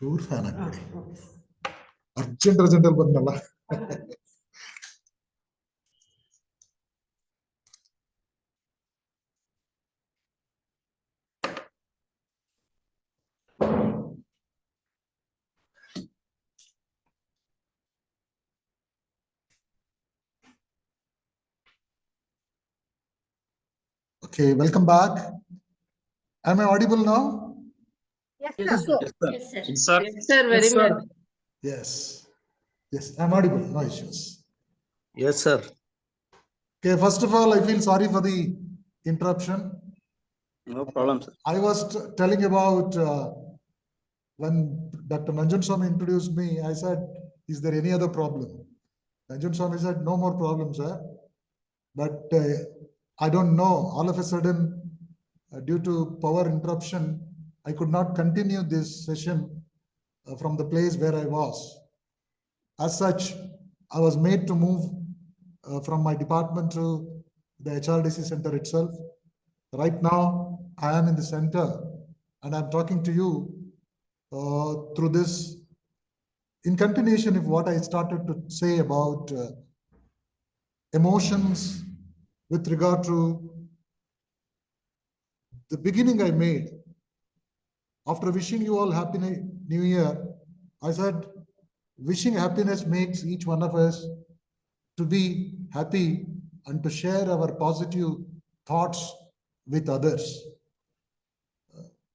Tour fan agadi. Urgent ಬಂದಲ್ಲ. Okay, welcome back. Am I audible now? Yes, Yes, sir. sir. Yes, sir. Yes, sir. Yes, sir. Very Yes, sir. much. Yes. Yes, I'm audible. No issues. Yes, sir. Okay, first of all, I feel sorry for the interruption. No problem, sir. I was telling about when Dr. Nanjan Swami introduced me, I said, is there any other problem? Nanjan Swami said, no more problems, sir. But I don't know, all of a sudden, due to power interruption, I could not continue this session from the place where I was. As such, I was made to move from my department to the HRDC center itself. Right now, I am in the center and I'm talking to you through this, in continuation of what I started to say about emotions with regard to the beginning I made. After wishing you all happy new year, I said, wishing happiness makes each one of us to be happy and to share our positive thoughts with others.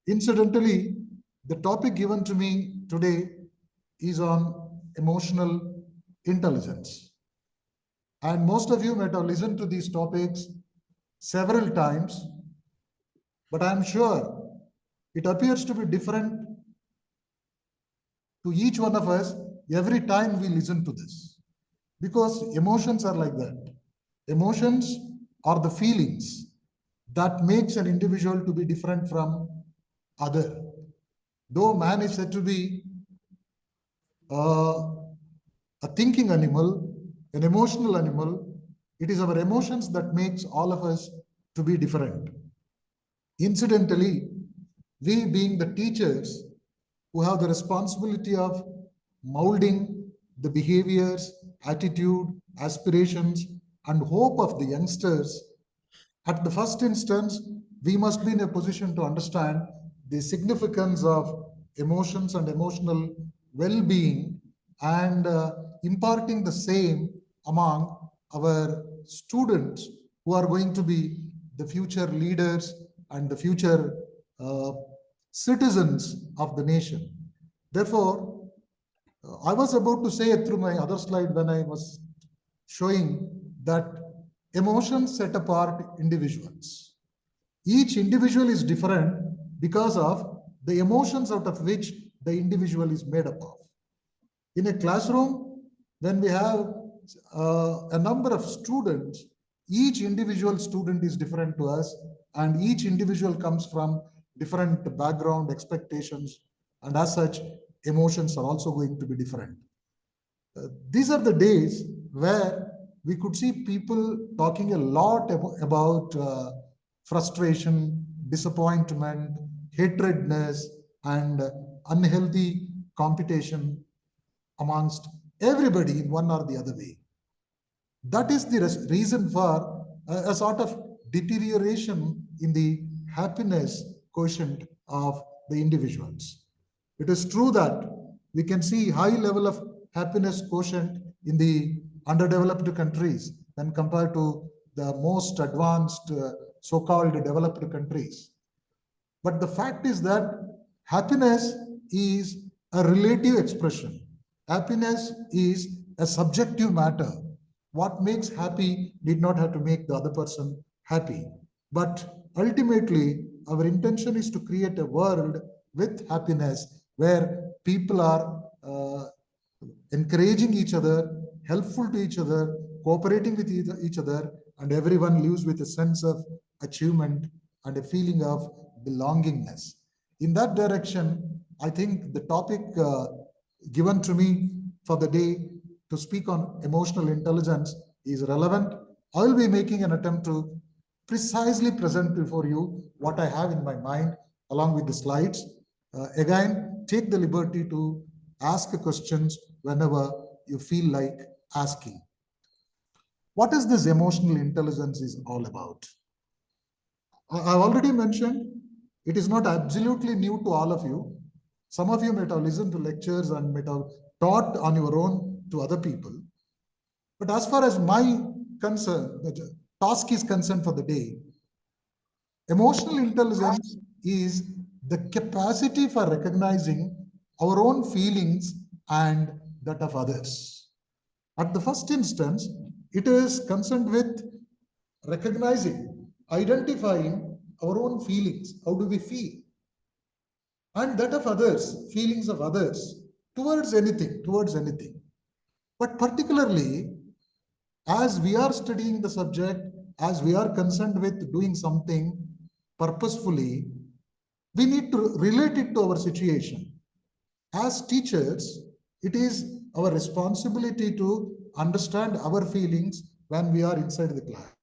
Incidentally, the topic given to me today is on emotional intelligence. And most of you might have listened to these topics several times, but I'm sure it appears to be different to each one of us every time we listen to this. Because emotions are like that. Emotions are the feelings that makes an individual to be different from other. Though man is said to be a thinking animal, an emotional animal, it is our emotions that makes all of us to be different. Incidentally, we being the teachers who have the responsibility of molding the behaviors, attitude, aspirations, and hope of the youngsters, at the first instance, we must be in a position to understand the significance of emotions and emotional well-being and imparting the same among our students who are going to be the future leaders and the future citizens of the nation. Therefore, I was about to say it through my other slide when I was showing that emotions set apart individuals. Each individual is different because of the emotions out of which the individual is made up of. In a classroom, when we have a number of students, each individual student is different to us, and each individual comes from different background, expectations, and as such, emotions are also going to be different. These are the days where we could see people talking a lot about frustration, disappointment, hatredness, and unhealthy competition amongst everybody in one or the other way. That is the reason for a sort of deterioration in the happiness quotient of the individuals. It is true that we can see high level of happiness quotient in the underdeveloped countries when compared to the most advanced so-called developed countries. But the fact is that happiness is a relative expression. Happiness is a subjective matter. What makes happy did not have to make the other person happy. But ultimately, our intention is to create a world with happiness where people are encouraging each other, helpful to each other, cooperating with each other, and everyone lives with a sense of achievement and a feeling of belongingness. In that direction, I think the topic given to me for the day to speak on emotional intelligence is relevant. I will be making an attempt to precisely present before you what I have in my mind along with the slides. Again, take the liberty to ask questions whenever you feel like asking. What is this emotional intelligence is all about? I've already mentioned it is not absolutely new to all of you. Some of you might have listened to lectures and might have taught on your own to other people. But as far as my concern, the task is concerned for the day, emotional intelligence is the capacity for recognizing our own feelings and that of others. At the first instance, it is concerned with recognizing, identifying our own feelings. How do we feel? And that of others, feelings of others towards anything. But particularly, as we are studying the subject, as we are concerned with doing something purposefully, we need to relate it to our situation. As teachers, it is our responsibility to understand our feelings when we are inside the class.